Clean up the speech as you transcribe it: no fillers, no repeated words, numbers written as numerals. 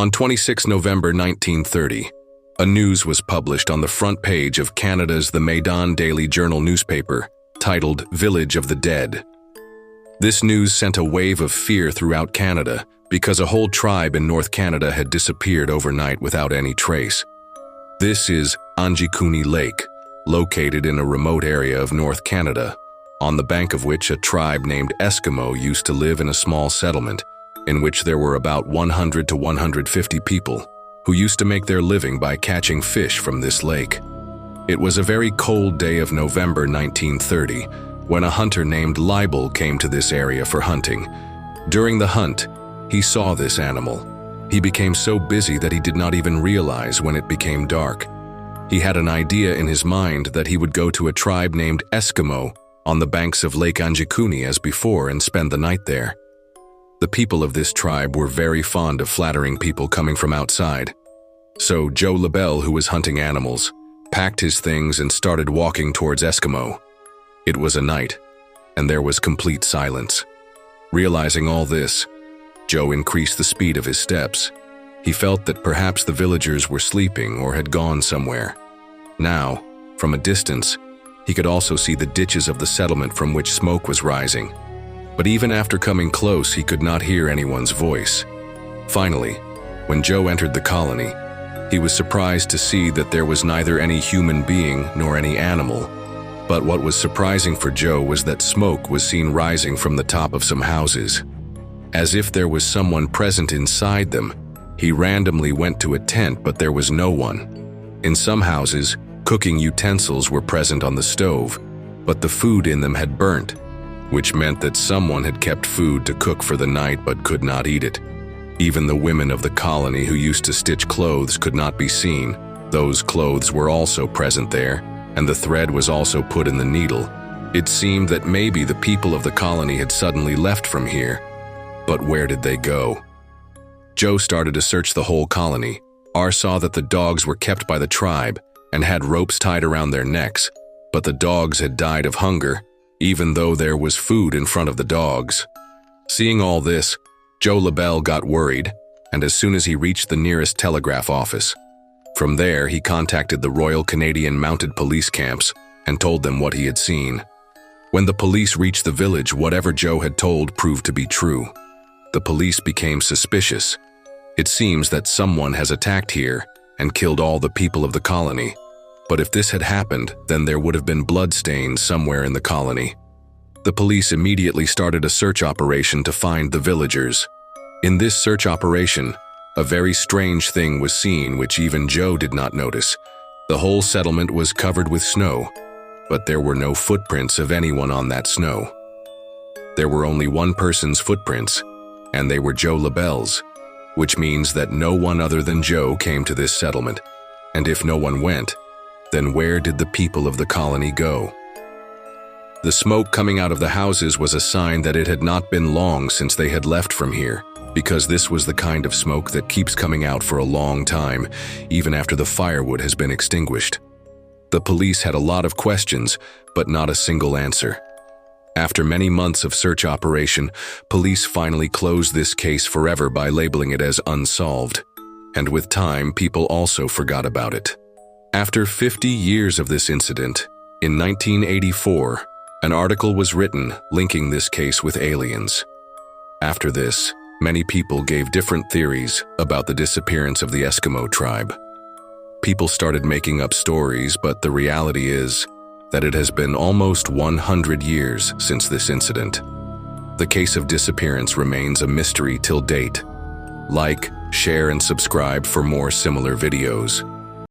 On 26 November 1930, a news was published on the front page of Canada's The Maidan Daily Journal newspaper, titled Village of the Dead. This news sent a wave of fear throughout Canada because a whole tribe in North Canada had disappeared overnight without any trace. This is Anjikuni Lake, located in a remote area of North Canada, on the bank of which a tribe named Eskimo used to live in a small settlement, in which there were about 100 to 150 people who used to make their living by catching fish from this lake. It was a very cold day of November 1930 when a hunter named Libel came to this area for hunting. During the hunt, he saw this animal. He became so busy that he did not even realize when it became dark. He had an idea in his mind that he would go to a tribe named Eskimo on the banks of Lake Anjikuni as before and spend the night there. The people of this tribe were very fond of flattering people coming from outside. So Joe Libel, who was hunting animals, packed his things and started walking towards Eskimo. It was a night, and there was complete silence. Realizing all this, Joe increased the speed of his steps. He felt that perhaps the villagers were sleeping or had gone somewhere. Now, from a distance, he could also see the ditches of the settlement from which smoke was rising. But even after coming close, he could not hear anyone's voice. Finally, when Joe entered the colony, he was surprised to see that there was neither any human being nor any animal. But what was surprising for Joe was that smoke was seen rising from the top of some houses. As if there was someone present inside them, he randomly went to a tent, but there was no one. In some houses, cooking utensils were present on the stove, but the food in them had burnt, which meant that someone had kept food to cook for the night but could not eat it. Even the women of the colony who used to stitch clothes could not be seen. Those clothes were also present there, and the thread was also put in the needle. It seemed that maybe the people of the colony had suddenly left from here. But where did they go? Joe started to search the whole colony. Saw that the dogs were kept by the tribe and had ropes tied around their necks, but the dogs had died of hunger, even though there was food in front of the dogs. Seeing all this, Joe Libel got worried, and as soon as he reached the nearest telegraph office. From there, he contacted the Royal Canadian Mounted Police camps and told them what he had seen. When the police reached the village, whatever Joe had told proved to be true. The police became suspicious. It seems that someone has attacked here and killed all the people of the colony. But if this had happened, then there would have been bloodstains somewhere in the colony. The police immediately started a search operation to find the villagers. In this search operation, a very strange thing was seen which even Joe did not notice. The whole settlement was covered with snow, but there were no footprints of anyone on that snow. There were only one person's footprints, and they were Joe Libel's, which means that no one other than Joe came to this settlement. And if no one went, then where did the people of the colony go? The smoke coming out of the houses was a sign that it had not been long since they had left from here, because this was the kind of smoke that keeps coming out for a long time, even after the firewood has been extinguished. The police had a lot of questions, but not a single answer. After many months of search operation, police finally closed this case forever by labeling it as unsolved. And with time, people also forgot about it. After 50 years of this incident, in 1984, an article was written linking this case with aliens. After this, many people gave different theories about the disappearance of the Eskimo tribe. People started making up stories, but the reality is that it has been almost 100 years since this incident. The case of disappearance remains a mystery till date. Like, share, and subscribe for more similar videos.